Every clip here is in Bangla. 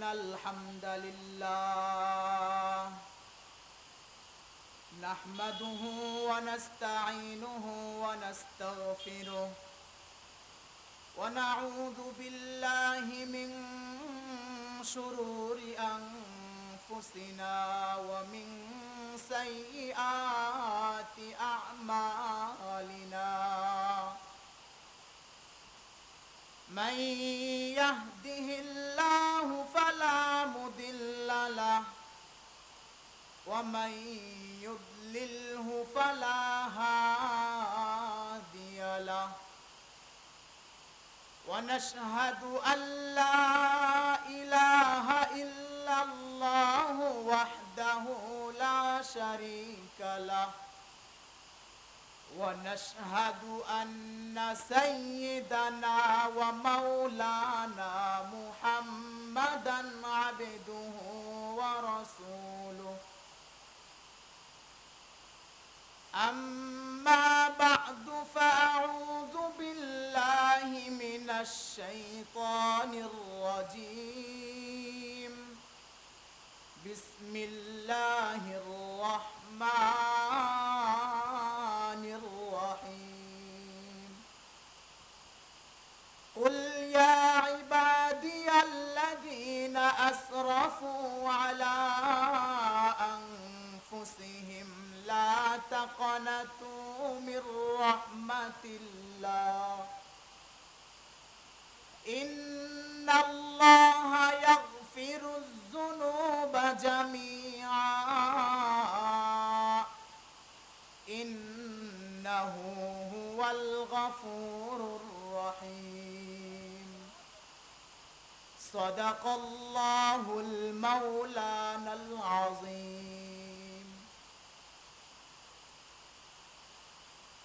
الحمد لله نحمده ونستعينه ونستغفره ونعوذ بالله من شرور أنفسنا ومن سيئات أعمالنا من يهده الله فلا مضل له ومن يضلله فلا هادي له ونشهد أن لا إله إلا الله وحده لا شريك له ونشهد أن سيدنا ومولانا محمدا عبده ورسوله أما بعد فأعوذ بالله من الشيطان الرجيم بسم الله الرحمن الرحيم قل يا عبادي الذين أسرفوا على أنفسهم لا تقنطوا من رحمة الله إن الله يغفر الذنوب جميعا إنه هو الغفور الرحيم صدق الله المولانا العظيم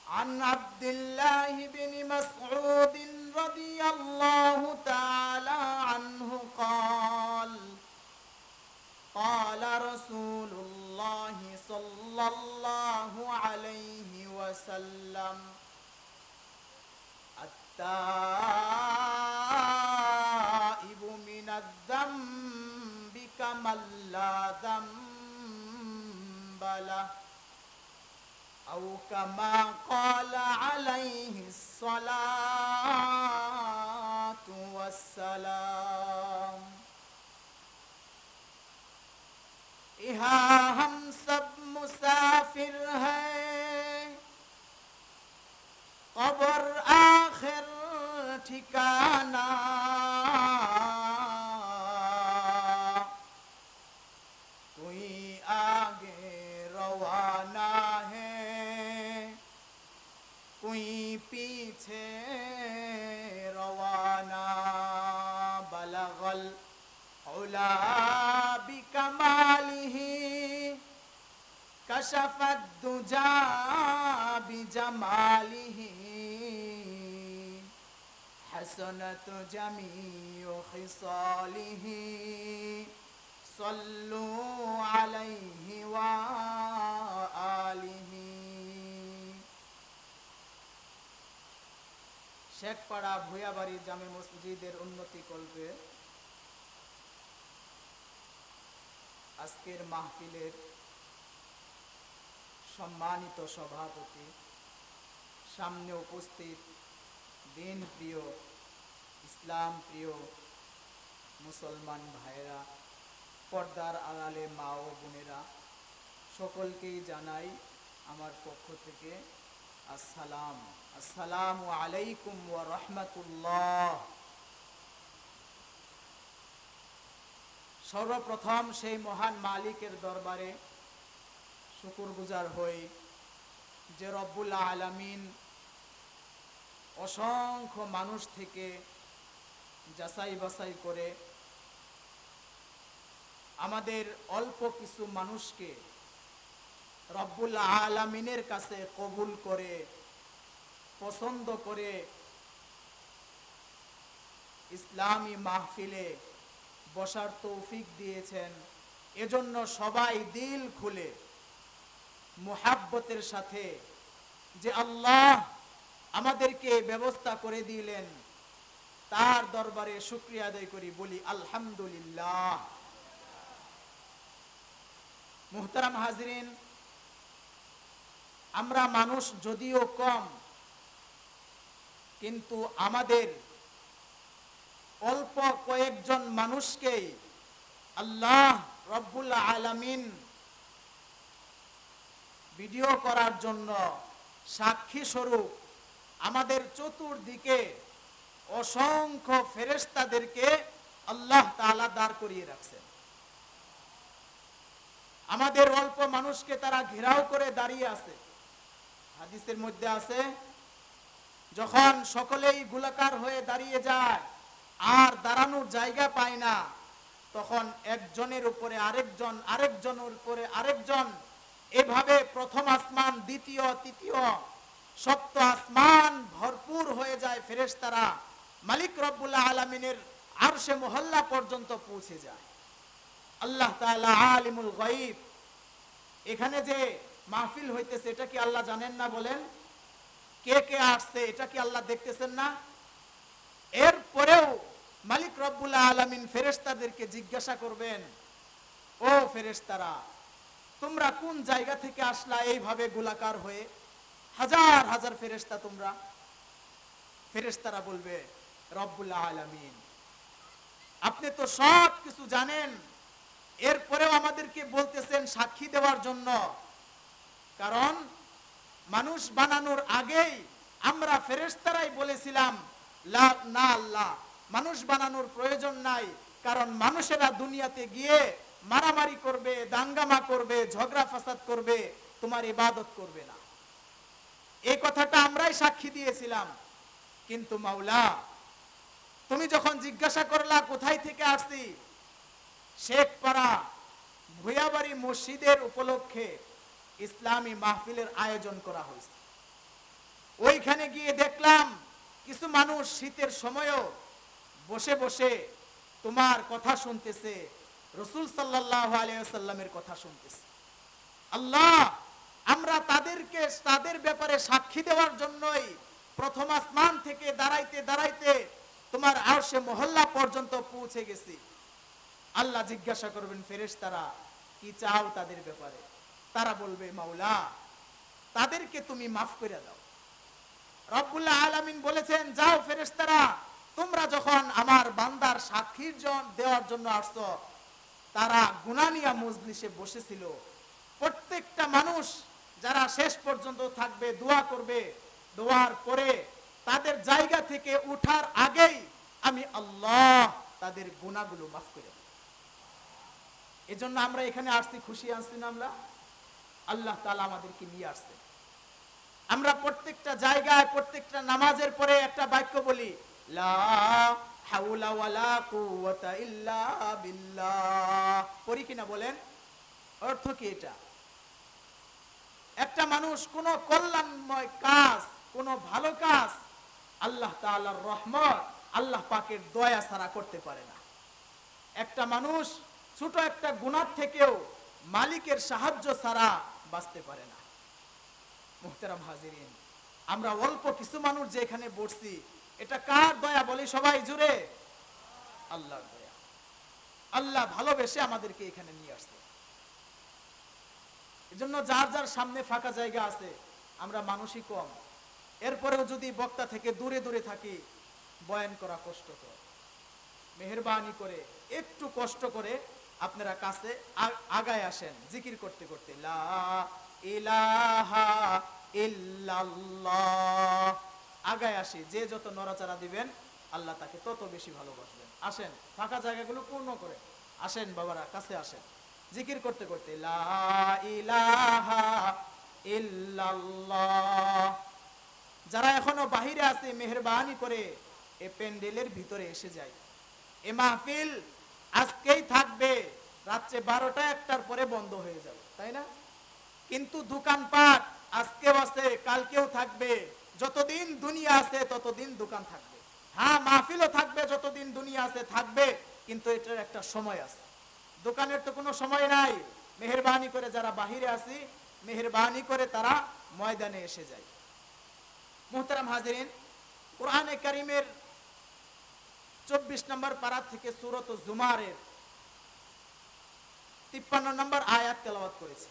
عن عبد الله بن مسعود رضي الله تعالى عنه قال قال رسول الله صلى الله عليه وسلم التائب من الذنب كمن لا ذنب له أو كما قال عليه الصلاة والسلام यहाँ हम सब मुसाफिर हैं कब्र आखिर ठिकाना कोई आगे रवाना है कोई पीछे रवाना बलगल उला बिकमालिही कशफत दुजा बिजमालिही हसनत जमीउ खिसालिही सल्लू अलैहि व आलिही শেখপাড়া ভূয়াবাড়ি জামে মসজিদের উন্নতি কল্পে আজকের মাহফিলের সম্মানিত সভাপতি সামনে উপস্থিত দিন প্রিয় ইসলাম প্রিয় মুসলমান ভাইরা পর্দার আড়ালে মা ও বোনেরা সকলকেই জানাই আমার পক্ষ থেকে আসসালামু আলাইকুম ওয়া রাহমাতুল্লাহ। সর্বপ্রথম সেই মহান মালিকের দরবারে শুকরগুজার হই যে রব্বুল আলামিন অসংখ্য মানুষ থেকে যাচাই বাছাই করে আমাদের অল্প কিছু মানুষকে রব্বুল আলামিনের কাছে কবুল করে পছন্দ করে ইসলামী মাহফিলে বসার তৌফিক দিয়েছেন। এজন্য সবাই দিল খুলে মুহাব্বতের সাথে যে আল্লাহ আমাদেরকে ব্যবস্থা করে দিলেন তার দরবারে শুকরিয়া আদায় করি, বলি আলহামদুলিল্লাহ। মুহতারাম হাজিরিন, আমরা মানুষ যদিও কম, কিন্তু আমাদের অল্প কয়েকজন মানুষকেই আল্লাহ রব্বুল আলামিন ভিডিও করার জন্য সাক্ষী স্বরূপ আমাদের চতুর্দিকে অসংখ্য ফেরেশতাদেরকে আল্লাহ তাআলা দাঁড় করিয়ে রাখছেন। আমাদের অল্প মানুষকে তারা ঘেরাও করে দাঁড়িয়ে আছে। হাদিসের মধ্যে আছে, যখন সকলেই গোলাকার হয়ে দাঁড়িয়ে যায় আর দাঁড়ানোর জায়গা পায় না, তখন একজনের উপরে আরেকজন, আরেকজনের উপরে আরেকজন, এভাবে প্রথম আসমান, দ্বিতীয়, তৃতীয়, সপ্ত আসমান ভরপুর হয়ে যায় ফেরেশতারা। মালিক রব্বুল আলামিনের আরশে মহল্লা পর্যন্ত পৌঁছে যায়। আল্লাহ তাআলা আলিমুল গায়ব। এখানে যে মাহফিল হইতেছে, এটা কি আল্লাহ জানেন না? বলেন, কে কে আসছে এটা কি আল্লাহ দেখতেছেন না? এরপরেও মালিক রব্বুল আলামিন ফেরেশতাদেরকে জিজ্ঞাসা করবেন, ও ফেরেশতারা, তোমরা কোন জায়গা থেকে আসলা এইভাবে গোলাকার হয়ে? হাজার হাজার ফেরেশতা তোমরা। ফেরেশতারা বলবে, রব্বুল আলামিন, আপনি তো সব কিছু জানেন, এরপরেও আমাদেরকে বলতেছেন সাক্ষী দেওয়ার জন্য। কারণ মানুষ বানানোর আগেই আমরা ফেরেশতারাই বলেছিলাম না আল্লাহ, মানুষ বানানোর প্রয়োজন নাই, কারণ মানুষেরা দুনিয়াতে গিয়ে মারামারি করবে, দাঙ্গামা করবে, ঝগড়া ফাসাদ করবে, তোমার ইবাদত করবে না। এই কথাটা আমরাই সাক্ষী দিয়েছিলাম। কিন্তু মাওলা, তুমি যখন জিজ্ঞাসা করলা কোথায় থেকে আসছি, শেখপাড়া ভুয়াবাড়ি মসজিদের উপলক্ষে ইসলামী মাহফিলের আয়োজন করা হয়েছে। ওইখানে গিয়ে দেখলাম কিছু মানুষ শীতের সময়ও বসে বসে তোমার কথা শুনতেছে, রাসূল সাল্লাল্লাহু আলাইহি ওয়াসাল্লামের কথা শুনতেছে। আল্লাহ, আমরা তাদেরকে তাদের ব্যাপারে সাক্ষী দেওয়ার জন্যই প্রথম আসমান থেকে দাঁড়াইতে দাঁড়াইতে তোমার আরশে মহল্লা পর্যন্ত পৌঁছে গেছি। আল্লাহ জিজ্ঞাসা করবেন, ফেরেশতারা কি চাও তাদের ব্যাপারে? তারা বলবে, মাওলা, তাদেরকে তুমি মাফ করে দাও। রব্বুল আলামিন বলেছেন, যাও ফেরেশতারা, তোমরা যখন আমার বান্দার সাক্ষী দেওয়ার জন্য আসছো, তারা গুনানিয়া মজলিসে বসেছিল। প্রত্যেকটা মানুষ যারা শেষ পর্যন্ত থাকবে, দোয়া করবে, দোয়ার পরে তাদের জায়গা থেকে উঠার আগেই আমি আল্লাহ তাদের গুনাহগুলো মাফ করে দেব। এজন্য আমরা এখানে আসছি, খুশি আসছি না? আমরা আল্লাহ তাআলা আমাদেরকে নিয়ে আসছে। আমরা প্রত্যেকটা জায়গায় প্রত্যেকটা নামাজের পরে একটা বাক্য বলি, লা হাওলা ওয়ালা কুওয়াতা ইল্লা বিল্লাহ। পড়ি কিনা বলেন? অর্থ কি এটা? একটা মানুষ কোন কল্যাণময় কাজ, কোন ভালো কাজ আল্লাহ তাআলার রহমত, আল্লাহ পাকের দয়া ছাড়া করতে পারে না। একটা মানুষ ছোট একটা গুনাহ থেকেও মালিকের সাহায্য ছাড়া বাঁচতে পারে না। মুহতারাম হাজিরিন, আমরা অল্প কিছু মানুষ যে এখানে বসছি, এটা কার দয়া? বলি সবাই জুড়ে, আল্লাহর দয়া। আল্লাহ ভালোবেসে আমাদেরকে এখানে নিয়ে আসছে। এজন্য যার যার সামনে ফাঁকা জায়গা আছে, আমরা মানুষই কম, এরপরেও যদি বক্তা থেকে দূরে দূরে থাকি, বয়ান করা কষ্টকর। মেহেরবানি করে একটু কষ্ট করে আপনারা কাছে আগায় আসেন, জিকির করতে করতে লা ইলাহা ইল্লাল্লাহ। আগায় আসি, যে যত নড়াচড়া দিবেন আল্লাহ তাকে তত বেশি ভালোবাসবেন। আসেন, ফাঁকা জায়গাগুলো পূর্ণ করে আসেন, বাবারা কাছে আসেন, জিকির করতে করতে লা ইলাহা ইল্লাল্লাহ। যারা এখনো বাহিরে আছে, মেহেরবানি করে এই প্যান্ডেলের ভিতরে এসে যায়। এই মাহফিল আজকেই থাকবে, রাত্রে 12টা 1টার পরে বন্ধ হয়ে যাবে, তাই না? কিন্তু দোকানপাট আজকেও আছে, কালকেও থাকবে, যতদিন দুনিয়া আছে ততদিন দোকান থাকবে। হ্যাঁ, মাহফিলও থাকবে, যতদিন দুনিয়া আছে থাকবে, কিন্তু এটার একটা সময় আছে। দোকানের তো কোনো সময় নাই। মেহেরবানি করে যারা বাহিরে আছি, মেহেরবানি করে তারা ময়দানে এসে যায়। মুহতারাম হাজিরিন, কোরআনে কারীমের 24 নম্বর পারা থেকে সূরাত জুমারের 53 নম্বর আয়াত তেলাওয়াত করেছি।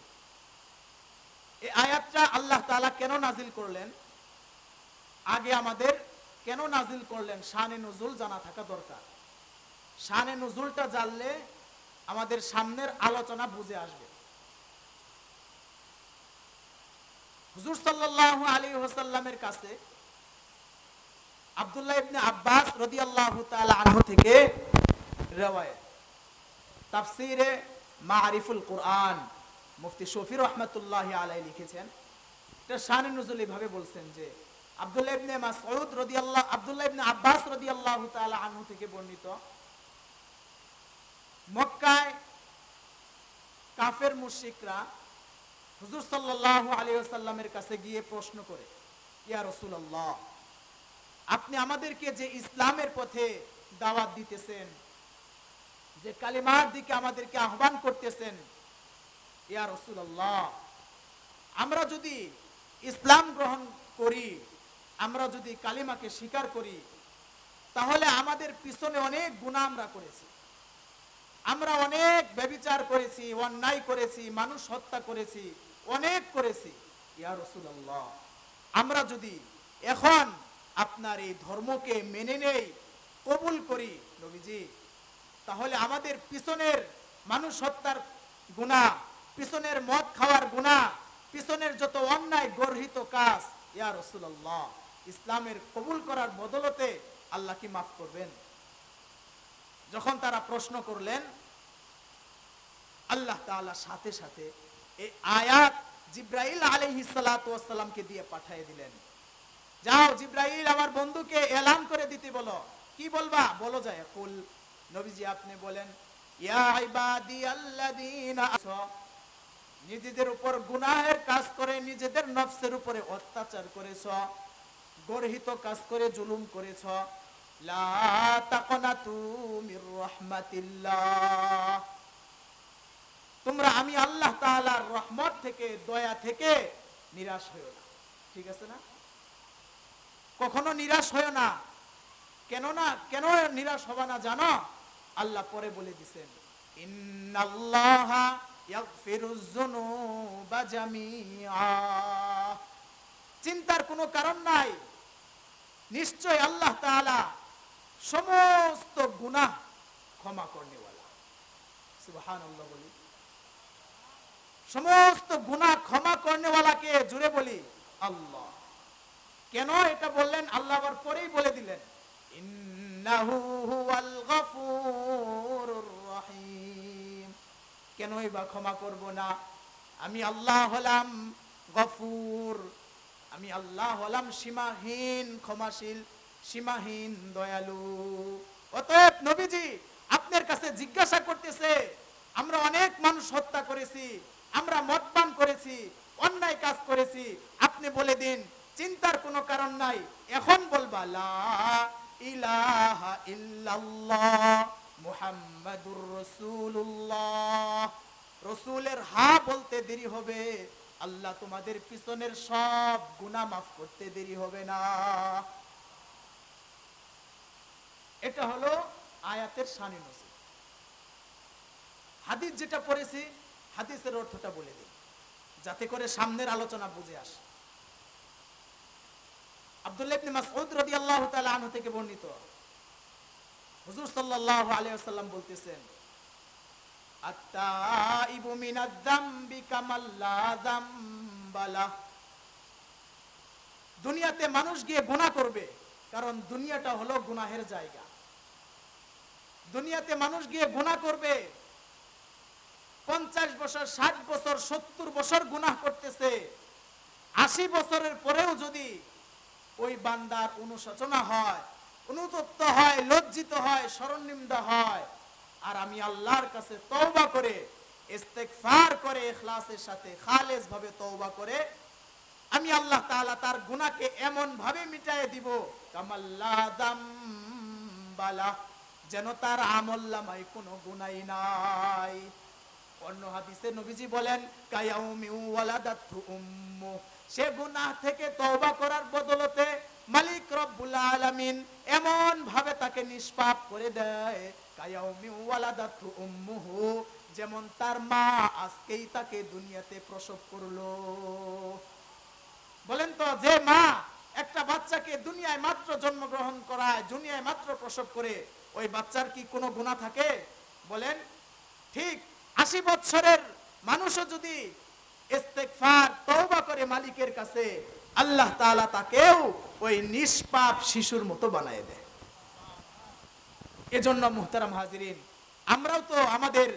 এই আয়াতটা আল্লাহ তাআলা কেন নাজিল করলেন, আগে আমাদের কেন নাজিল করলেন শানে নুজুল জানা থাকা দরকার। শানে নুজুলটা জানলে আমাদের সামনের আলোচনা বুঝে আসবে। হুজুর সাল্লাল্লাহু আলাইহি ওয়াসাল্লামের কাছে আব্দুল্লাহ ইবনে আব্বাস রাদিয়াল্লাহু তাআলা আনহু থেকে riwayat তাফসীরে মারিফুল কুরআন মুফতি শফি রাহমাতুল্লাহি আলাইহি লিখেছেন। এটা শানে নুজুল এভাবে বলছেন যে আব্দুল্লাহ ইবনে মাসউদ রাদিয়াল্লাহু আব্দুল্লাহ ইবনে আব্বাস রাদিয়াল্লাহু তাআলা আনহু থেকে বর্ণিত, মক্কায় কাফের মুশরিকরা হুজুর সাল্লাল্লাহু আলাইহি ওয়াসাল্লামের কাছে গিয়ে প্রশ্ন করে, ইয়া রাসূলুল্লাহ, আপনি আমাদেরকে যে ইসলামের পথে দাওয়াত দিতেছেন, যে কালিমার দিকে আমাদেরকে আহ্বান করতেছেন, ইয়া রাসূলুল্লাহ, আমরা যদি ইসলাম গ্রহণ করি, আমরা যদি কালিমাকে স্বীকার করি, তাহলে আমাদের পিছনে অনেক গুনাহ আমরা করেছি, আমরা অনেক ব্যভিচার করেছি, অন্যায় করেছি, মানুষ হত্যা করেছি, অনেক করেছি। ইয়া রাসূলুল্লাহ, আমরা যদি এখন আপনার এই ধর্মকে মেনে নেই, কবুল করি নবীজি, তাহলে আমাদের পিছনের মানুষ হত্যার গুনাহ, পিছনের মদ খাওয়ার গুনাহ, পিছনের যত অন্যায় গর্হিত কাজ, ইয়া রাসূলুল্লাহ, ইসলামের কবুল করার বদলতে আল্লাহ কি মাফ করবেন? যখন তারা প্রশ্ন করলেন, আল্লাহ তাআলা সাথে সাথে এই আয়াত জিবরাইল আলাইহিস সালাতু ওয়াস সালামকে দিয়ে পাঠিয়ে দিলেন, যাও জিবরাইল আমার বন্ধুকে এলান করে দিতে বলো। কি বলবা? বলো যায় কুল, নবীজি আপনি বলেন, ইয়া ইবাদিয়াল্লাযীনা নিজেদের উপর গুনাহের কাজ করে, নিজেদের নফসের উপরে অত্যাচার করেছ, গর্হিত কাজ করে জুলুম করেছ, লা তাকনাতু মির রাহমাতিল্লাহ, তোমরা আমি আল্লাহ তাআলার রহমত থেকে, দয়া থেকে নিরাশ হয়ো না। ঠিক আছে না? কখনো নিরাশ হয়ো না। কেন নিরাশ হবা না জানো? আল্লাহ পরে বলে দিবেন, ইন্নাল্লাহা ইয়াগফিরুয যুনুবা জামিআ, চিন্তার কোনো কারণ নাই, নিশ্চয় আল্লাহ তাআলা সমস্ত গুনাহ ক্ষমা করনেওয়ালা। সুবহানাল্লাহ বলি, সমস্ত গুনাহ ক্ষমা করনেওয়ালাকে জুড়ে বলি আল্লাহ। কেন এটা বললেন? আল্লাহ আবার পরেই বলে দিলেন, ইন্নাহু হুয়াল গফুরুর রহিম, কেনই বা ক্ষমা করব না? আমি আল্লাহ হলাম গফুর, আমি আল্লাহ হলাম সীমাহীন ক্ষমাশীল, সীমাহীন দয়ালু। অতএব নবীজি আপনার কাছে জিজ্ঞাসা করতেছে, আমরা অনেক মানুষ হত্যা করেছি, আমরা মদপান করেছি, অন্যায় কাজ করেছি, আপনি বলে দিন চিন্তার কোনো কারণ নাই। এখন বলবা লা ইলাহা ইল্লাল্লাহ মুহাম্মাদুর রাসূলুল্লাহ, রাসূলের হ্যাঁ বলতে দেরি হবে, আল্লাহ তোমাদের পিছনের সব গুনাহ মাফ করতে দেরি হবে না। এটা হলো আয়াতের শানে নজুল। হাদিস যেটা পড়েছি, হাদিসের অর্থটা বলে দিই যাতে করে সামনের আলোচনা বুঝে আসে। আব্দুল্লাহ ইবনে মাসউদ রাদিয়াল্লাহু তাআলা আনহু থেকে বর্ণিত, হুজুর সাল্লাল্লাহু আলাইহি ওয়াসাল্লাম বলতেছেন, আত-তাইবু মিনায-যামবি কামাল লা যামবা লাহ, দুনিয়াতে মানুষ গিয়ে গুনাহ করবে, কারণ দুনিয়াটা হলো গুনাহের জায়গা। দুনিয়াতে মানুষ গিয়ে গুনাহ করবে, 50 বছর, 60 বছর, 70 বছর গুনাহ করতেছে, 80 বছরের পরেও যদি ওই বান্দার অনুশোচনা হয়, অনুতপ্ত হয়, লজ্জিত হয়, শরণনিন্দা হয়, আর আমি আল্লাহর কাছে তওবা করে, ইস্তেগফার করে, ইখলাসের সাথে খালেস ভাবে তওবা করে, আমি আল্লাহ তাআলা তার গুনাহকে এমন ভাবে মিটায়ে দিব, কামাল্লা যামবালা, যেন তার আমলনামায় কোনো গুনাহই নাই। অন্য হাদিসে নবীজি বলেন, কায়াউমি ওয়ালাদাতু উম্মু, সে গুনাহ থেকে তওবা করার বদলতে মালিক রব্বুল আলামিন এমন ভাবে তাকে নিষ্পাপ করে দেয়, কায়াউমি ওয়ালাদাতু উম্মুহু, যেমন তার মা আজকেই তাকে দুনিয়াতে প্রসব করলো। বলেন তো, যে মা একটা বাচ্চাকে দুনিয়ায় মাত্র জন্মগ্রহণ করায়, দুনিয়ায় মাত্র প্রসব করে, ওই বাচ্চার কি কোনো গুনাহ থাকে? বলেন। ঠিক 80 বছরের মানুষও যদি ইস্তেগফার তওবা করে মালিকের কাছে, আল্লাহ তাআলা তাকেও ওই নিষ্পাপ শিশুর মতো বানায় দেয়। এজন্য মুহতারাম হাজিরিন, আমরাও তো আমাদের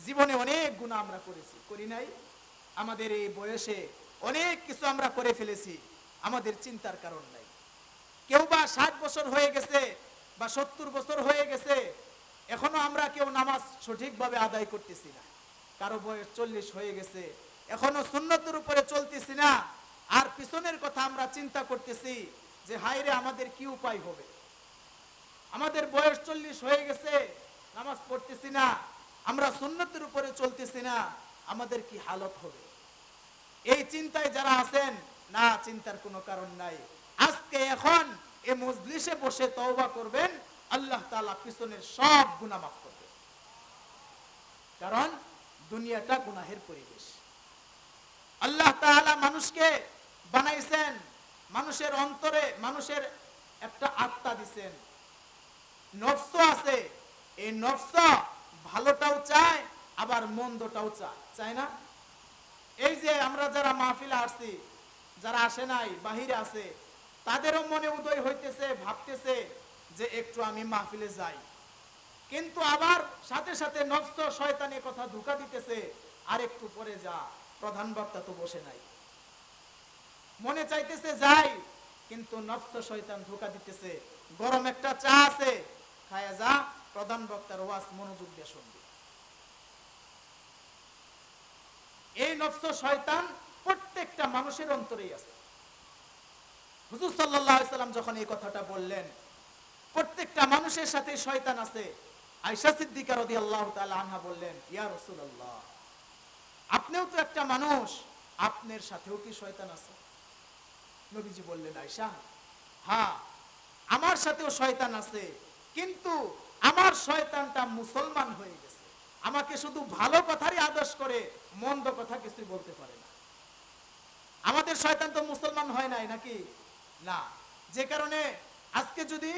জীবনে অনেক গুনাহ আমরা করেছি, করি নাই? আমাদের এই বয়সে অনেক কিছু আমরা করে ফেলেছি, আমাদের চিন্তার কারণ নাই। কেউ বা 60 বছর হয়ে গেছে বা 70 বছর হয়ে গেছে, এখনো আমরা কেউ নামাজ সঠিকভাবে আদায় করতেছি না। কারো বয়স 40 হয়ে গেছে, এখনো সুন্নতের উপরে চলতেছি না। আর পিছনের কথা আমরা চিন্তা করতেছি যে হায়রে আমাদের কি উপায় হবে। আমাদের বয়স 40 হয়ে গেছে, নামাজ পড়তেছি না, আমরা সুন্নতের উপরে চলতেছি না, আমাদের কি হালত হবে। এই চিন্তায় যারা আছেন, না, চিন্তার কোনো কারণ নাই। আজকে এখন এই মজলিসে বসে তওবা করবেন, আল্লাহ তাআলা পিছনের সব গুনাহ মাফ করবেন। কারণ দুনিয়াটা গুনাহের পরিবেশ। আল্লাহ তাআলা মানুষকে বানাইছেন, মানুষের অন্তরে মানুষের একটা আত্মা দিবেন, নফস আছে। এই নফস ভালোটাও চায়, আবার মন্দটাও চায়, চায় না? এই যে আমরা যারা মাহফিলে আসছি, যারা আসে নাই, বাহিরে আছে, তাদেরও মনে উদয় হইতেছে, ভাবতেছে যে একটু আমি মাহফিলে যাই। কিন্তু আবার সাথে সাথে নফস শয়তানের কথা ধোঁকা দিতেছে, আর একটু পরে যা, প্রধান বক্তা তো বসে নাই। মনে চাইতেছে যাই, কিন্তু নফস শয়তান ধোঁকা দিতেছে, গরম একটা চা আছে, খায়া যা, প্রধান বক্তার ওয়াজ মনোযোগ দিয়ে শুনবি। এই নফস শয়তান প্রত্যেকটা মানুষের অন্তরেই আছে। হুজুর সাল্লাল্লাহু আলাইহি সাল্লাম যখন এই কথাটা বললেন, প্রত্যেকটা মানুষের সাথে শয়তান আছে, আয়েশা সিদ্দিকা রাদিয়াল্লাহু তাআলা আনহা বললেন, ইয়া রাসূলুল্লাহ, আপনিও তো একটা মানুষ, আপনার সাথেও কি শয়তান আছে? নবীজি বললেন, আয়েশা, হ্যাঁ, আমার সাথেও শয়তান আছে, কিন্তু আমার শয়তানটা মুসলমান হয়ে গেছে, আমাকে শুধু ভালো কথারই আদেশ করে, মন্দ কথা কিছুই বলতে পারে না। আমাদের শয়তান তো মুসলমান হয় নাই নাকি? না। যে কারণে আজকে যদি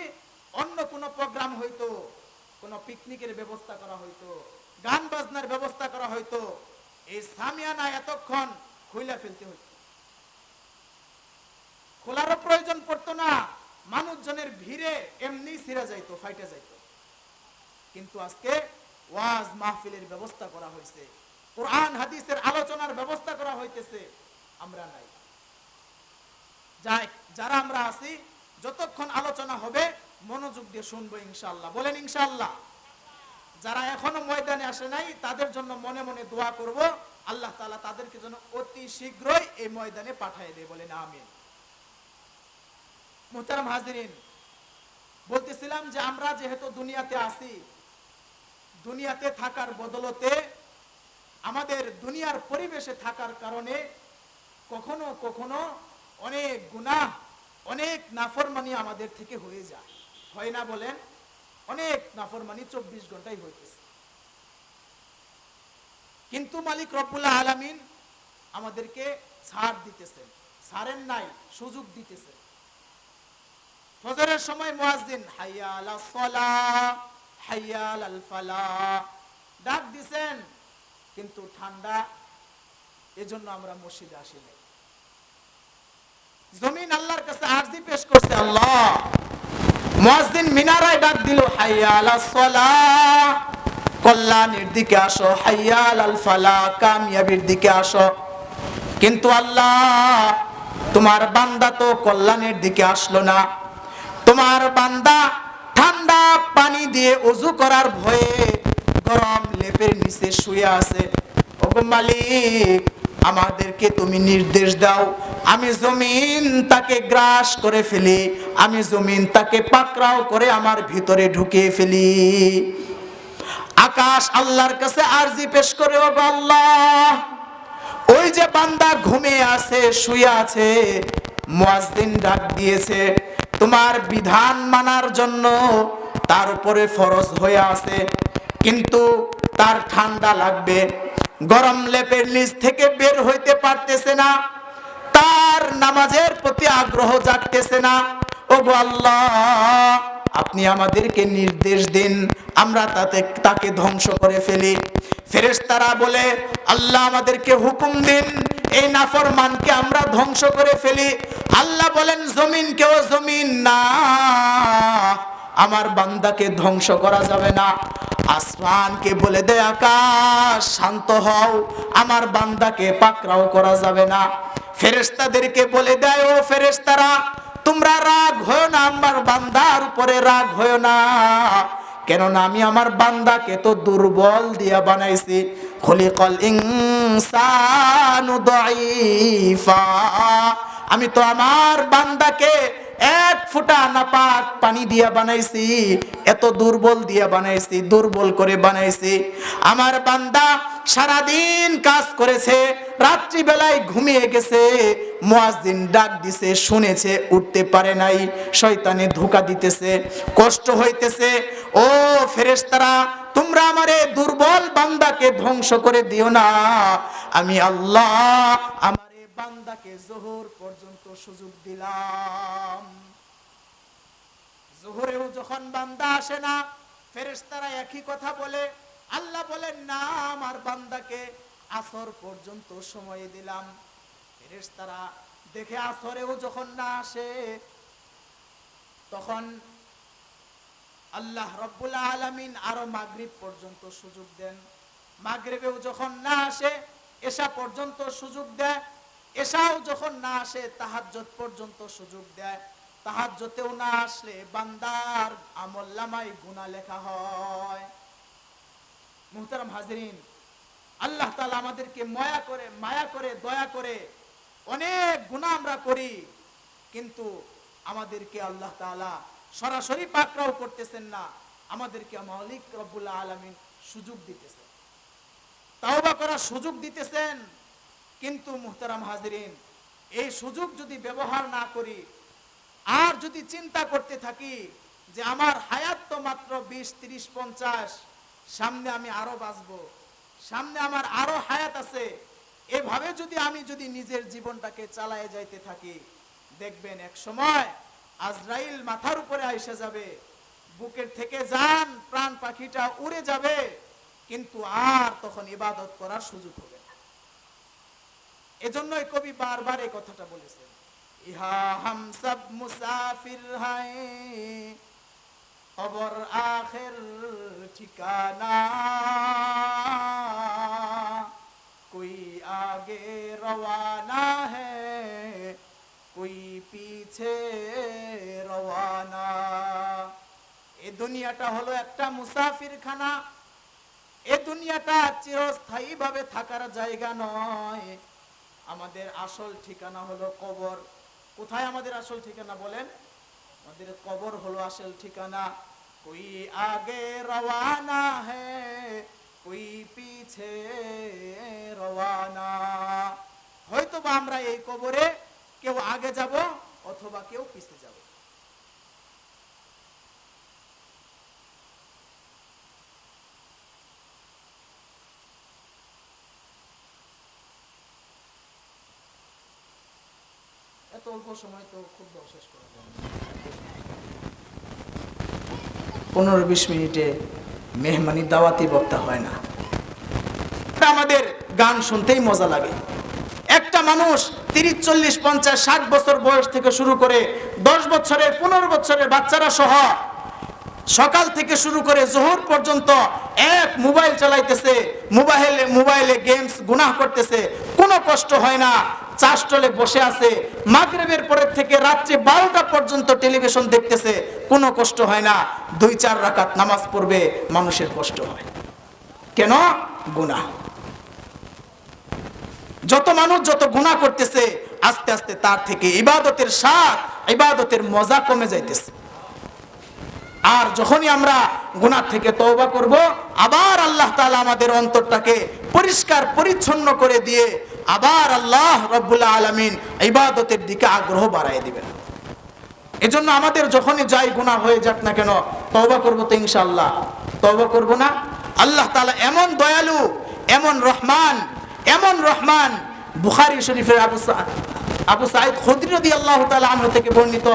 অন্য কোনো প্রোগ্রাম হইতো, কোনো পিকনিকের ব্যবস্থা করা হইতো, গান বাজনার ব্যবস্থা করা হইতো, এই সামিয়ানা এতক্ষণ খুইলা ফেলতে হইতো, খোলারও প্রয়োজন পড়তো না, মানুষজনের ভিড়ে এমনি ছিঁড়া যাইতো, ফাইটা যাইতো। কিন্তু আজকে ওয়াজ মাহফিলের ব্যবস্থা করা হয়েছে, কোরআন হাদিসের আলোচনার ব্যবস্থা করা হইতেছে, আমরা নাই। যারা আমরা আছি, যতক্ষণ আলোচনা হবে মনোযোগ দিয়ে শুনবো ইনশাআল্লাহ। বলেন ইনশাআল্লাহ। যারা এখনো ময়দানে আসে নাই, তাদের জন্য মনে মনে দোয়া করব, আল্লাহ তাআলা তাদেরকে যেন অতি শীঘ্রই এই ময়দানে পাঠিয়ে দেয়। বলেন আমিন। মুহতারাম হাজিরিন, বলতেছিলাম যে আমরা যেহেতু দুনিয়াতে আছি, দুনিয়াতে থাকার বদলতে আমাদের দুনিয়ার পরিবেশে থাকার কারণে কখনো কখনো অনেক গুনাহ, অনেক নাফরমানি আমাদের থেকে হয়ে যায়, হয় না? বলেন, অনেক নাফরমানি 24 ঘন্টায় হইতেছে। কিন্তু মালিক রব্বুল আলামিন আমাদেরকে ছাড় দিতেছেন, ছাড়েন নাই, সুযোগ দিতেছেন। ফজরের সময় মুয়াজ্জিন হাইয়া আলাস সালাহ, হাইয়া আলাল ফালাহ ডাক দিছেন, কিন্তু ঠান্ডা, এজন্য আমরা মসজিদে আসি নাই। জমিন আল্লাহর কাছে আরজি পেশ করছে, আল্লাহ, মুয়াজ্জিন মিনারায় ডাক দিল, হাইয়া আলাস সালাহ, কল্যাণের দিকে আসো, হাইয়া আলাল ফালাহ, কামিয়াবির দিকে আসো। কিন্তু আল্লাহ, তোমার বান্দা তো কল্যাণের দিকে আসলো না, তোমার বান্দা ঠান্ডা পানি দিয়ে ওযু করার ভয়ে গরম লেপের নিচে শুয়ে আছে। ওগো মালিক, আমাদেরকে তুমি নির্দেশ দাও, আমি জমিন তাকে গ্রাস করে ফেলি, আমি জমিন তাকে পাকড়াও করে আমার ভিতরে ঢুকিয়ে ফেলি। আকাশ আল্লাহর কাছে আরজি পেশ করে, ওগো আল্লাহ, ওই যে বান্দা ঘুমিয়ে আছে, শুয়ে আছে, মুয়াজ্জিন ডাক দিয়েছে, তোমার বিধান মানার জন্য তার উপরে ফরজ হয়ে আছে, কিন্তু তার ঠান্ডা লাগবে, গরম লেপের নিচ থেকে বের হইতে পারতেছে না, তার নামাজের প্রতি আগ্রহ জাগতেছে না। ওগো আল্লাহ, আপনি আমাদেরকে নির্দেশ দিন, আমরা তাকে ধ্বংস করে ফেলি। ফেরেশতারা বলে, আল্লাহ আমাদেরকে হুকুম দিন, এই নাফরমানকে আমরা ধ্বংস করে ফেলি। আল্লাহ বলেন, জমিনকেও জমিন না, আমার বান্দাকে ধ্বংস করা যাবে না। আসমানকে বলে দেয়, আকাশ শান্ত হও, আমার বান্দাকে পাকড়াও করা যাবে না। ফেরেশতাদেরকে বলে দেয়, ও ফেরেশতারা, তোমরা রাগ হয়ো না, আমার বান্দার উপরে রাগ হয়ো না, কেননা আমি আমার বান্দাকে তো দুর্বল দিয়া বানাইছি। খুলিকাল ইনসানু দাঈফা, আমি তো আমার বান্দাকে এক ফোঁটা নাপাক পানি দিয়া বানাইছি, এত দুর্বল দিয়া বানাইছি, দুর্বল করে বানাইছি। আমার বান্দা সারাদিন কাজ করেছে, রাত্রি বেলায় ঘুমিয়ে গেছে, মুয়াজ্জিন ডাক দিছে, শুনেছে, উঠতে পারে নাই, শয়তানে ধোঁকা দিতেছে, কষ্ট হইতেছে। ও ফেরেশতারা, তোমরা আমারে দুর্বল বান্দাকে ধ্বংস করে দিও না, আমি আল্লাহ আমারে বান্দাকে যোহর পর্যন্ত সুযোগ দিলাম। যোহরেও যখন বান্দা আসে না, ফেরেশতারা একই কথা বলে। আল্লাহ বলেন, না, আমার বান্দাকে আসর পর্যন্ত সময় দিলাম। ফেরেশতারা দেখে আসরেও যখন না আসে, তখন আল্লাহ রাব্বুল আলামিন আরো মাগরিব পর্যন্ত সুযোগ দেন। মাগরিবেও যখন না আসে, এশা পর্যন্ত সুযোগ দেয়। এশাও যখন না আসে, তাহাজ্জুদ পর্যন্ত সুযোগ দেয়। তাহাজ্জুদেও না আসলে বান্দার আমলনামায় গুনাহ লেখা হয়। মুহতারাম হাজিরিন, আল্লাহ তাআলা আমাদেরকে মায়া করে দয়া করে অনেক গুনাহ আমরা করি, কিন্তু আমাদেরকে আল্লাহ তাআলা সরাসরি পাকড়াও করতেছেন না, আমাদেরকে মালিক রব্বুল আলামিন সুযোগ দিতেছেন, তাওবা করার সুযোগ দিতেছেন। কিন্তু মুহতারাম হাজিরিন, এই সুযোগ যদি ব্যবহার না করি, আর যদি চিন্তা করতে থাকি যে আমার হায়াত তো মাত্র 20, 30, 50, সামনে আমি আরো বাঁচবো, সামনে আমার আরো হায়াত আছে, এভাবে আমি যদি নিজের জীবনটাকে চালায় যাইতে থাকি, দেখবেন এক সময় আজরাইল মাথার উপরে আইসা যাবে, বুকের থেকে জান প্রাণ পাখিটা উড়ে যাবে, কিন্তু আর তখন ইবাদত করার সুযোগ হবে না। এজন্যই কবি বারবার এই কথাটা বলেছেন, ইহা হাম সব মুসাফির হায়, কবর আখির ঠিকানা, কোই আগে রওয়ানা হ্যায়, কোই পিছে রওয়ানা। এই দুনিয়াটা হলো একটা মুসাফিরখানা, এই দুনিয়াটা চিরস্থায়ী ভাবে থাকার জায়গা নয়। আমাদের আসল ঠিকানা হলো কবর। কোথায় আমাদের আসল ঠিকানা বলেন? আমাদের কবর হলো আসল ঠিকানা। কোই আগে রওয়ানা হ্যায়, কোই পিছে রওয়ানা। হয়তো বা আমরা এই কবরে কেউ আগে যাব, অথবা কেউ পিছে যাব। এত অল্প সময় তো খুব শেষ করা যায়, 15-20 মিনিটে মেহমানি দাওয়াতি বক্তা হয় না। আমাদের গান শুনতেই মজা লাগে। একটা মানুষ 30, 40, 50, 60 বছর বয়স থেকে শুরু করে 10 বছরের 15 বছরের বাচ্চারা সহ সকাল থেকে শুরু করে জোহর পর্যন্ত এক মোবাইল চালাইতেছে, মোবাইলে গেমস গুনাহ করতেছে, কোনো কষ্ট হয় না। চাষটলে বসে আছে, মাগরিবের পরের থেকে রাত্রি 12টা পর্যন্ত টেলিভিশন দেখতেছে, কোনো কষ্ট হয় না। 2-4 রাকাত নামাজ পড়বে, মানুষের কষ্ট হয়। কেন? গুনাহ। যত মানুষ যত গুনাহ করতেছে, আস্তে আস্তে তার থেকে ইবাদতের স্বাদ, ইবাদতের মজা কমে যাইতেছে। আর যখনই আমরা গুনাহ থেকে তওবা করব, আবার আল্লাহ তাআলা আমাদের অন্তরটাকে পরিষ্কার পরিচ্ছন্ন করে দিয়ে আবার আল্লাহ রাব্বুল আলামিন ইবাদতের দিকে আগ্রহ বাড়ায় দিবেন। এজন্য আমাদের যখনই যাই গুনাহ হয়ে যাক না কেন, তওবা করব তো ইনশাআল্লাহ। তওবা করব না? আল্লাহ তাআলা এমন দয়ালু, এমন রহমান। বুখারী শরীফের আবু সাঈদ খুদরী রাদিয়াল্লাহু তাআলা আনহু থেকে বর্ণিত,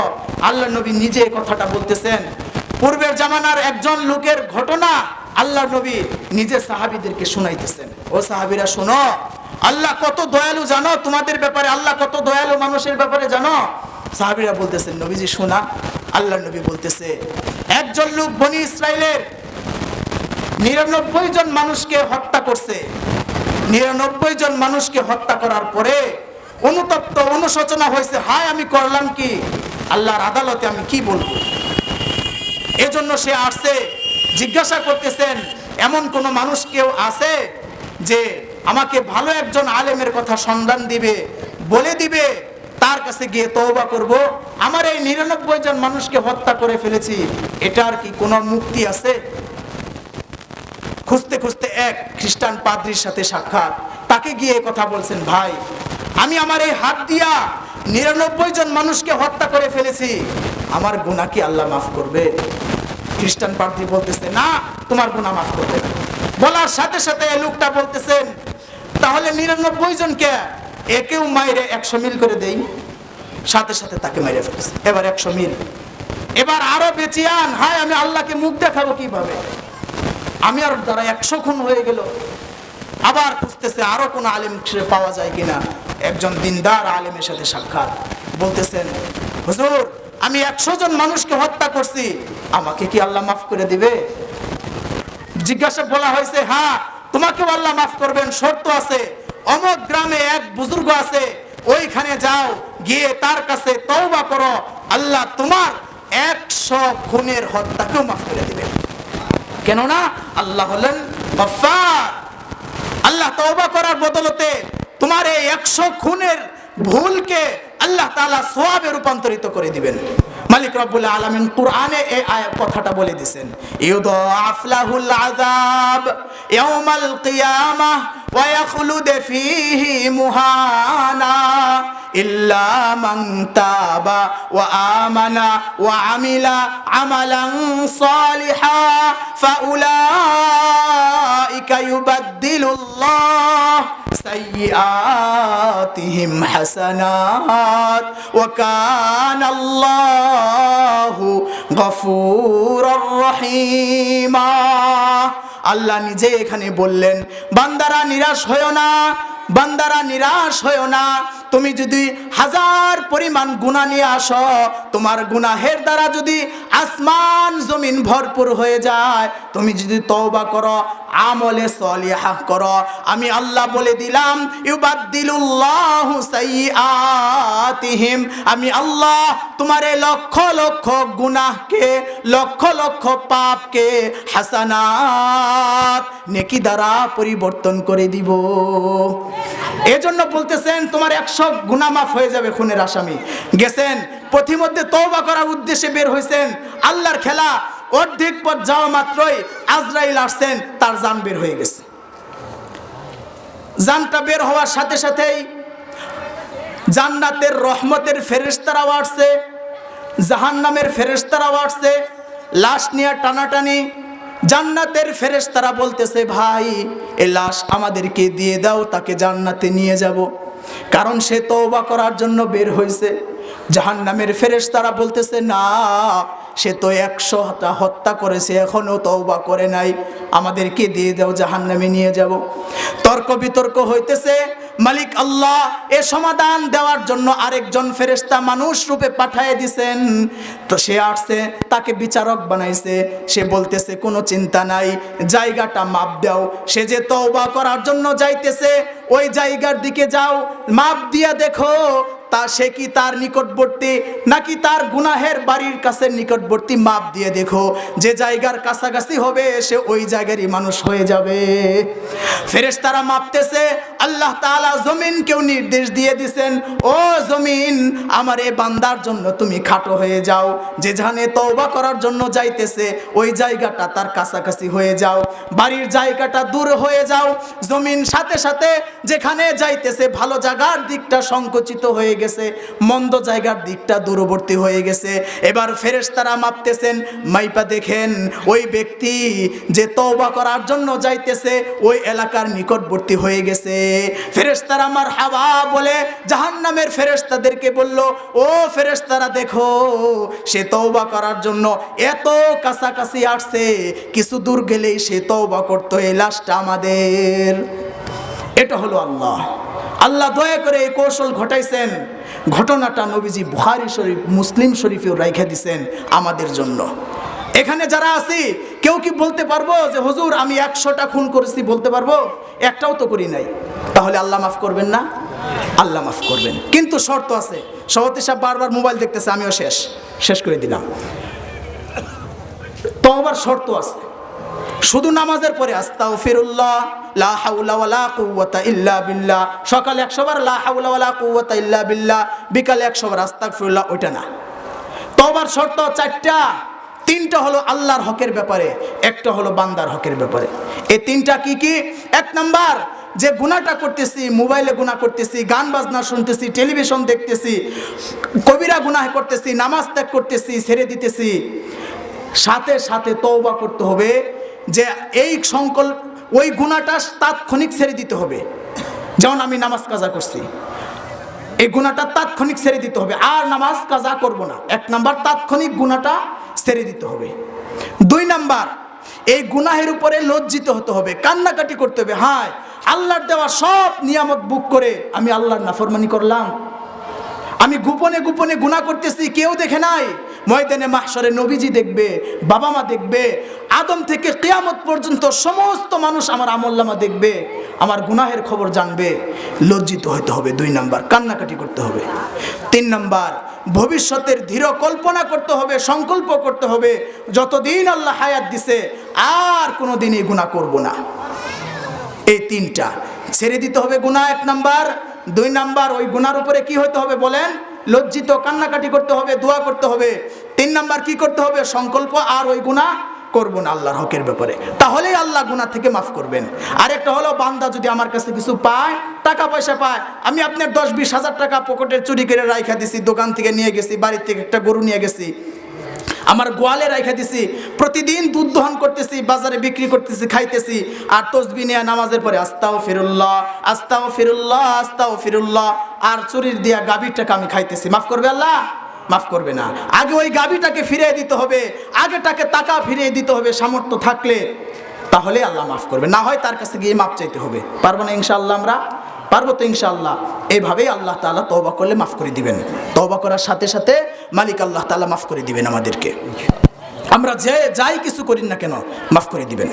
আল্লাহর নবী নিজে এই কথাটা বলতেছেন। পূর্বের জামানার একজন লোকের ঘটনা আল্লাহর নবী নিজে সাহাবীদেরকে শুনাইতেছেন। ও সাহাবীরা শোনো, আল্লাহ কত দয়ালু জানো? তোমাদের ব্যাপারে আল্লাহ কত দয়ালু মানুষের ব্যাপারে জানো? সাহাবীরা বলতেছেন, নবীজি শোনা। আল্লাহর নবী বলতেছে, একজন লোক বনি ইসরাইলের 99 জন মানুষকে হত্যা করছে। 99 জন মানুষকে হত্যা করার পরে অনুতপ্ত, অনুশোচনা হয়েছে, হায় আমি করলাম কি, আল্লাহর আদালতে আমি কি বলবো? এজন্য সে আসছে, জিজ্ঞাসা করতেছেন, এমন কোন মানুষ কেউ আছে যে আমাকে ভালো একজন আলেমের কথা সন্ধান দিবে, বলে দিবে, তার কাছে গিয়ে তওবা করব? আমার এই 99 জন মানুষকে হত্যা করে ফেলেছি, এটার কি কোনো মুক্তি আছে? খুঁজতে খুঁজতে এক খ্রিস্টান পাদ্রীর সাথে সাক্ষাৎ। তাকে গিয়ে কথা বলছেন, ভাই আমি আমার এই হাত দিয়া 99 জন মানুষকে হত্যা করে ফেলেছি, আমার গুনাহ কি আল্লাহ মাফ করবে? খ্রিস্টান পাদ্রী বলতেছে, না, তোমার গুনাহ মাফ করবে না। বলার সাথে সাথে এই লোকটা বলতেছেন, তাহলে 99 জনকে একেও মাইরে 100 মিল করে দেই। সাথে সাথে তাকে মাইরে ফেলেছে। এবার 100 মিল। এবার আরো বেঁচে আন, হায় আমি আল্লাহকে মুখ দেখাবো কিভাবে? আমি আর দ্বারা 100 খুন হয়ে গেল। আবার খুঁজতেছে আরো কোন আলেম পাওয়া যায় কিনা। একজন দিনদার আলেমের সাথে সাক্ষাৎ। বলতেছেন, হুজুর আমি 100 জন মানুষকে হত্যা করছি, আমাকে কি আল্লাহ মাফ করে দিবে? জিজ্ঞাসা বলা হয়েছে, হ্যাঁ তোমাকেও আল্লাহ মাফ করবেন, শর্ত আছে। অমুক গ্রামে এক বুজুর্গ আছে, ওইখানে যাও, গিয়ে তার কাছে তওবা করো, আল্লাহ তোমার 100 খুনের হত্যাকেও মাফ করে দিবেন। কেননা আল্লাহ হলেন গফফার। আল্লাহ তওবা করার বদলতে তোমার এই 100 খুনের ভুলকে আল্লাহ তাআলা সওয়াবে রূপান্তরিত করে দিবেন। মালিক রব্বুল আলামিন কুরআনে এই কথাটা বলে দিয়েছেন, ইউদাআফ লাহুল আযাব ইয়াউমাল কিয়ামাহ ওয়া ইয়াখলুদ ফীহি মুহানা ইল্লা মান তাবা ওয়া আমানা ওয়া আমিলা আমালান সালিহা ফাউলাইকা ইউবাদদিলুল্লাহ সাইয়্যাতিহিম হাসানাত ওয়া কানাল্লাহু গফুরুর রহিমা। আল্লাহ নিজে এখানে বললেন, বান্দারা নিরাশ হয়ো না, বান্দারা নিরাশ হয়ো না। তুমি যদি 1000 পরিমাণ গুনাহ নিয়ে আসো, তোমার গুনাহের দ্বারা যদি আসমান জমিন ভরপুর হয়ে যায়, তুমি যদি তওবা করো, আমলে সলিহাহ করো, আমি আল্লাহ বলে দিলাম, ইউবাদদিলুল্লাহু সাইয়্যাতিহিম, আমি আল্লাহ তোমার এই লক্ষ লক্ষ গুনাহকে, লক্ষ লক্ষ পাপকে হাসানাত, নেকি দ্বারা পরিবর্তন করে দিব। এজন্য বলতেছেন তোমার 100 গুনাহ মাফ হয়ে যাবে। খুনের আসামি গেছেন, পথিমধ্যে তওবা করার উদ্দেশ্যে বের হয়েছেন, আল্লাহর খেলা, অর্ধেক পথ যাওয়া মাত্রই আজরাইল আসছেন, তার জান বের হয়ে গেছে। জানটা বের হওয়ার সাথে সাথেই জান্নাতের রহমতের ফেরেশতারাও আসছে, জাহান্নামের ফেরেশতারাও আসছে, লাশ নিয়ে টানাটানি। জান্নাতের ফেরেশতারা বলতেছে, ভাই এই লাশ আমাদেরকে দিয়ে দাও, তাকে জান্নাতে নিয়ে যাব, কারণ সে তওবা করার জন্য বের হয়েছে। জাহান্নামের ফেরেশতারা বলতেছে, না, সে তো 100টা হত্যা করেছে, এখনো তওবা করে নাই, আমাদেরকে দিয়ে দাও, জাহান্নামে নিয়ে যাব। তর্ক বিতর্ক হইতেছে। মালিক আল্লাহ এ সমাধান দেওয়ার জন্য আরেকজন ফেরেশতা মানুষ রূপে পাঠিয়ে দিয়েছেন। তো সে আসছে, তাকে বিচারক বানাইছে। সে বলতেছে, কোনো চিন্তা নাই, জায়গাটা মাপ দাও। সে যে তওবা করার জন্য যাইতেছে, ওই জায়গার দিকে যাও, মাপ দিয়া দেখো তা সে কি তার নিকটবর্তী নাকি তার গুনাহের বাড়ির কাছে নিকটবর্তী। মাপ দিয়ে দেখো, যে জায়গার কাছাকাছি হবে সে ওই জায়গারই মানুষ হয়ে যাবে। ফেরেশতারা মাপতেছে, আল্লাহ তাআলা জমিনকেও নির্দেশ দিয়ে দিয়েছেন, ও জমিন আমার এই বান্দার জন্য তুমি খাটো হয়ে যাও, যেখানে তওবা করার জন্য যাইতেছে ওই জায়গাটা তার কাছাকাছি হয়ে যাও, বাড়ির জায়গাটা দূর হয়ে যাও। জমিন সাথে সাথে যেখানে যাইতেছে ভালো জায়গার দিকটা সংকুচিত হয়ে গেছে, মন্দ জায়গার দিকটা দূরবর্তী হয়ে গেছে। এবার ফেরেশতারা মাপতেছেন, মাইপা দেখেন ওই ব্যক্তি যে তওবা করার জন্য যাইতেছে ওই এলাকার নিকটবর্তী হয়ে গেছে। ফেরেশতারা মারহাবা বলে জাহান্নামের ফেরেশতাদেরকে বলল, ও ফেরেশতারা দেখো সে তওবা করার জন্য এত কাছাকাছি আসছে, কিছু দূর গেলেই সে তওবা করতো, এই লাশটা আমাদের। এটা হলো আল্লাহ। আল্লাহ দয়া করে এই কৌশল ঘটাইছেন। ঘটনাটা নবীজি বুখারী শরীফ, মুসলিম শরীফেও রাইখা দিছেন আমাদের জন্য। এখানে যারা আছি কেউ কি বলতে পারবো যে হুজুর আমি 100টা খুন করেছি? বলতে পারবো? একটাও তো করি নাই। তাহলে আল্লাহ মাফ করবেন না? আল্লাহ মাফ করবেন, কিন্তু শর্ত আছে। সভাপতি সাহেব বারবার মোবাইল দেখতেছে, আমিও শেষ করে দিলাম। তওবার শর্ত আছে। শুধু নামাজের পরে আস্তাগফিরুল্লাহ লা হাওলা ওয়ালা কুওয়াতা ইল্লা বিল্লাহ, সকালে 100 বার লা হাওলা ওয়ালা কুওয়াতা ইল্লা বিল্লাহ, বিকালে 100 বার আস্তাগফিরুল্লাহ, ওইটা না। তওবার শর্ত 4টা। 3টা হলো আল্লাহর হকের ব্যাপারে, একটা হলো বান্দার হকের ব্যাপারে। এই 3টা কি কি? 1 নাম্বার, যে গুনাহটা করতেছি, মোবাইলে গুনাহ করতেছি, গান বাজনা শুনতেছি, টেলিভিশন দেখতেছি, কবিরা গুনাহ করতেছি, নামাজ ত্যাগ করতেছি, ছেড়ে দিতেছি, সাথে সাথে তওবা করতে হবে যে এই সংকল্প, ওই গুনাহটা তাৎক্ষণিক ছেড়ে দিতে হবে। যেমন আমি নামাজ কাজা করছি, এই গুনাহটা তাৎক্ষণিক ছেড়ে দিতে হবে, আর নামাজ কাজা করব না। 1 নাম্বার, তাৎক্ষণিক গুনাহটা ছেড়ে দিতে হবে। 2 নাম্বার, এই গুনাহের উপরে লজ্জিত হতে হবে, কান্নাকাটি করতে হবে। হায়, আল্লাহর দেওয়া সব নিয়ামত বুক করে আমি আল্লাহর নাফরমানি করলাম, আমি গোপনে গোপনে গুনাহ করতেছি, কেউ দেখে নাই। ময়দানে মাহশরে নবীজি দেখবে, বাবা মা দেখবে, আদম থেকে কিয়ামত পর্যন্ত সমস্ত মানুষ আমার আমলনামা দেখবে, আমার গুনাহের খবর জানবে। লজ্জিত হতে হবে। 2 নাম্বার, কান্নাকাটি করতে হবে। 3 নাম্বার, ভবিষ্যতের দৃঢ় কল্পনা করতে হবে, সংকল্প করতে হবে, যতদিন আল্লাহ হায়াত দিছে আর কোনোদিনই গুনাহ করব না। এই 3টা ছেড়ে দিতে হবে গুনাহ 1 নাম্বার। 2 নাম্বার, ওই গুনার উপরে কি হতে হবে বলেন? লজ্জিত, কান্নাকাটি করতে হবে, দোয়া করতে হবে। 3 নাম্বার কি করতে হবে? সংকল্প, আর ওই গুনাহ করব না আল্লাহর হকের ব্যাপারে। তাহলেই আল্লাহ গুনাহ থেকে মাফ করবেন। আর একটা হলো, বান্দা যদি আমার কাছে কিছু পায়, টাকা পয়সা পায়, আমি আপনার 10-20 হাজার টাকা পকেটে চুরি করে রাইখা দিছি, দোকান থেকে নিয়ে গেছি, বাড়ি থেকে একটা গরু নিয়ে গেছি, আমার গোয়ালে রাইখা দিছি, প্রতিদিন দুধ দহন করতেছি, বাজারে বিক্রি করতেছি, খাইতেছি, আর তসবিহ নিয়ে নামাজের পরে আস্তাগফিরুল্লাহ আস্তাগফিরুল্লাহ আস্তাগফিরুল্লাহ, আর চুরির দিয়া গাভীর টাকা আমি খাইতেছি। মাফ করবে আল্লাহ? মাফ করবে না। আগে ওই গাভীটাকে ফিরিয়ে দিতে হবে, আগেটাকে টাকা ফিরিয়ে দিতে হবে সামর্থ্য থাকলে, তাহলে আল্লাহ মাফ করবে। না হয় তার কাছে গিয়ে মাপ চাইতে হবে। পারবো না ইনশাআল্লাহ? আমরা পারবো তো ইনশাআল্লাহ। এইভাবেই আল্লাহ তাআলা তওবা করলে মাফ করে দিবেন। তওবা করার সাথে সাথে মালিক আল্লাহ তাআলা মাফ করে দিবেন আমাদেরকে। আমরা যাই কিছু করি না কেন মাফ করে দিবেন।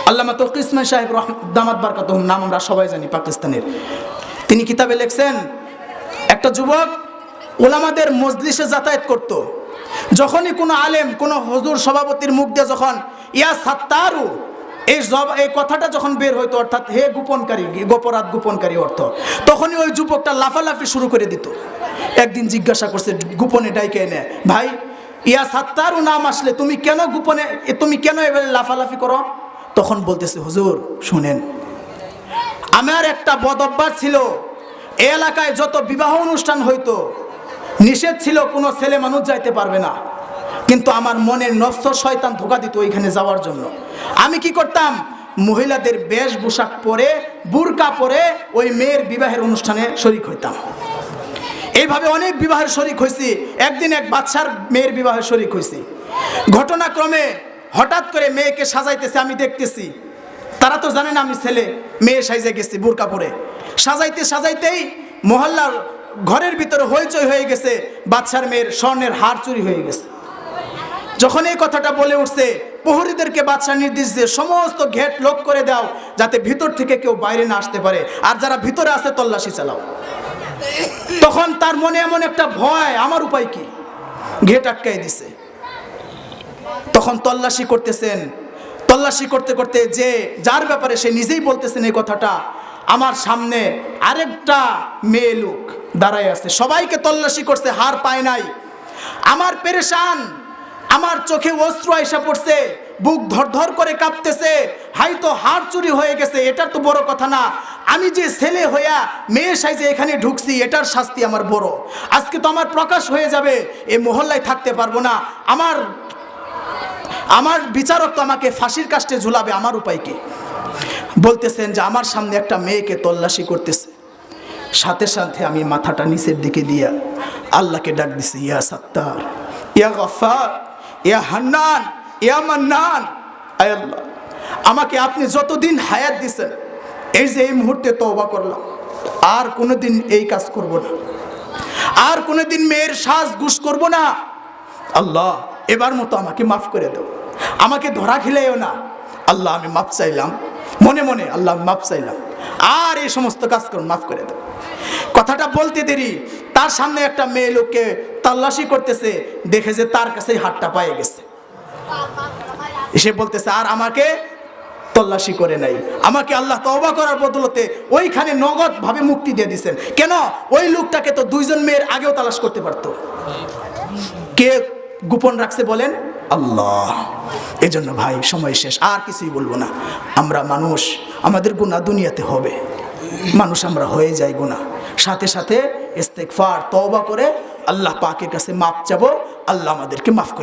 আল্লামা তৌকির ইসমাইল সাহেব দামাত বারকাতুহুম, নাম আমরা সবাই জানি, পাকিস্তানের। তিনি কিতাবে লিখছেন, একটা যুবক ওলামাদের মজলিসে যাতায়াত করত। যখনই কোনো আলেম, কোনো হুজুর সভাপতির মুখ দিয়ে যখন ইয়া সাত্তারু এই কথাটা যখন বের হইতো, অর্থাৎ হে গোপনকারী, গোপরাধ গোপনকারী অর্থ, তখনই ওই যুবকটা লাফালাফি শুরু করে দিত। একদিন জিজ্ঞাসা করছে গোপনে ডাইকে এনে, ভাই ইয়া সাত্তারু নাম আসলে তুমি কেন গোপনে, তুমি কেন এভাবে লাফালাফি করো? তখন বলতেছে, হুজুর শুনেন, আমার একটা বদ অভ্যাস ছিল, এই এলাকায় যত বিবাহ অনুষ্ঠান হইতো নিষেধ ছিল, কোনো ছেলে মানুষ যাইতে পারবে না, কিন্তু আমার মনের নফস শয়তান ধোঁকা দিত ওইখানে যাওয়ার জন্য। আমি কি করতাম? মহিলাদের বেশভূষা পরে, বুরকা পরে ওই মেয়ের বিবাহের অনুষ্ঠানে শরীক হইতাম। এইভাবে অনেক বিবাহের শরীক হয়েছি। একদিন এক বাদশার মেয়ের বিবাহের শরীক হয়েছি। ঘটনাক্রমে হঠাৎ করে মেয়েকে সাজাইতেছে, আমি দেখতেছি, তারা তো জানে না আমি ছেলে, মেয়ে সাইজে গেছি বুরকা পরে। সাজাইতে সাজাইতেই মহল্লার ঘরের ভিতরে হইচই হয়ে গেছে, বাদশার মেয়ের স্বর্ণের হার চুরি হয়ে গেছে। যখন এই কথাটা বলে উঠছে, প্রহরীদেরকে বাদশা নির্দেশ দিয়ে সমস্ত গেট লক করে দাও, যাতে ভিতর থেকে কেউ বাইরে না আসতে পারে, আর যারা ভিতরে আছে তল্লাশি চালাও। তখন তার মনে এমন একটা ভয়, আমার উপায় কি? গেট আটকাই দিছে। তখন তল্লাশি করতেছেন, তল্লাশি করতে করতে যে যার ব্যাপারে সে নিজেই বলতেছেন এই কথাটা, আমার সামনে আরেকটা মেয়ে লোক দাঁড়ায় আছে, সবাইকে তল্লাশি করছে, হার পায় নাই। আমার পেরেশান, আমার চোখে অশ্রু আইসা পড়ছে, বুক ধরধর করে কাঁপতেছে, হয়তো হাড় চুরি হয়ে গেছে, এটার তো বড় কথা না। আমি যে ছেলে হইয়া মেয়ে সাইজে এখানে ঢুকছি, এটার শাস্তি আমার বড়। আজকে তো আমার প্রকাশ হয়ে যাবে, এই মহল্লায় থাকতে পারবো না, আমার বিচারক তো আমাকে ফাঁসির কাস্টে ঝুলাবে, আমার উপায় কি? বলতেছেন যে আমার সামনে একটা মেয়েকে তল্লাশি করতেছে। সাথে সাথে আমি মাথাটা নিচের দিকে দিয়া আল্লাহকে ডাক দিছি, ইয়া সাত্তার, ইয়া গফফার, ইয়া হান্নান, ইয়া মান্নান। আয় আল্লাহ, আমাকে আপনি যতদিন হায়াত দিছেন, এই যে এই মুহূর্তে তওবা করলাম, আর কোনোদিন এই কাজ করব না, আর কোনোদিন মেয়ের সাজগুজ করব না। আল্লাহ, এবার মতো আমাকে মাফ করে দাও, আমাকে ধরা খেলেও না। আল্লাহ, আমি মাফ চাইলাম, মনে মনে আল্লাহ মাফ চাইলাম, আর এই সমস্ত কাজ করুন, মাফ করে দাও। কথাটা বলতে দেরি, তার সামনে একটা মেয়ে লোককে তল্লাশি করতেছে, দেখে যে তার কাছে হাতটা পায়ে গেছে, এসে বলতেছে আর আমাকে তল্লাশি করে নাই, আমাকে আল্লাহ তওবা করার বদলতে ওইখানে নগদ ভাবে মুক্তি দিয়ে দিয়েছেন। কেন? ওই লোকটাকে তো দুইজন মেয়ের আগেও তালাশ করতে পারতো। কে গোপন রাখছে বলেন? আল্লাহ। এজন্য ভাই, সময় শেষ, আর কিছুই বলবো না। আমরা মানুষ, আমাদের গুনাহ দুনিয়াতে হবে, মানুষ আমরা হয়ে যাই গুনাহ, সাথে সাথে ইস্তেগফার তওবা করে আল্লাহ পাকের কাছে মাফ চাবো, আল্লাহ আমাদেরকে মাফ করে।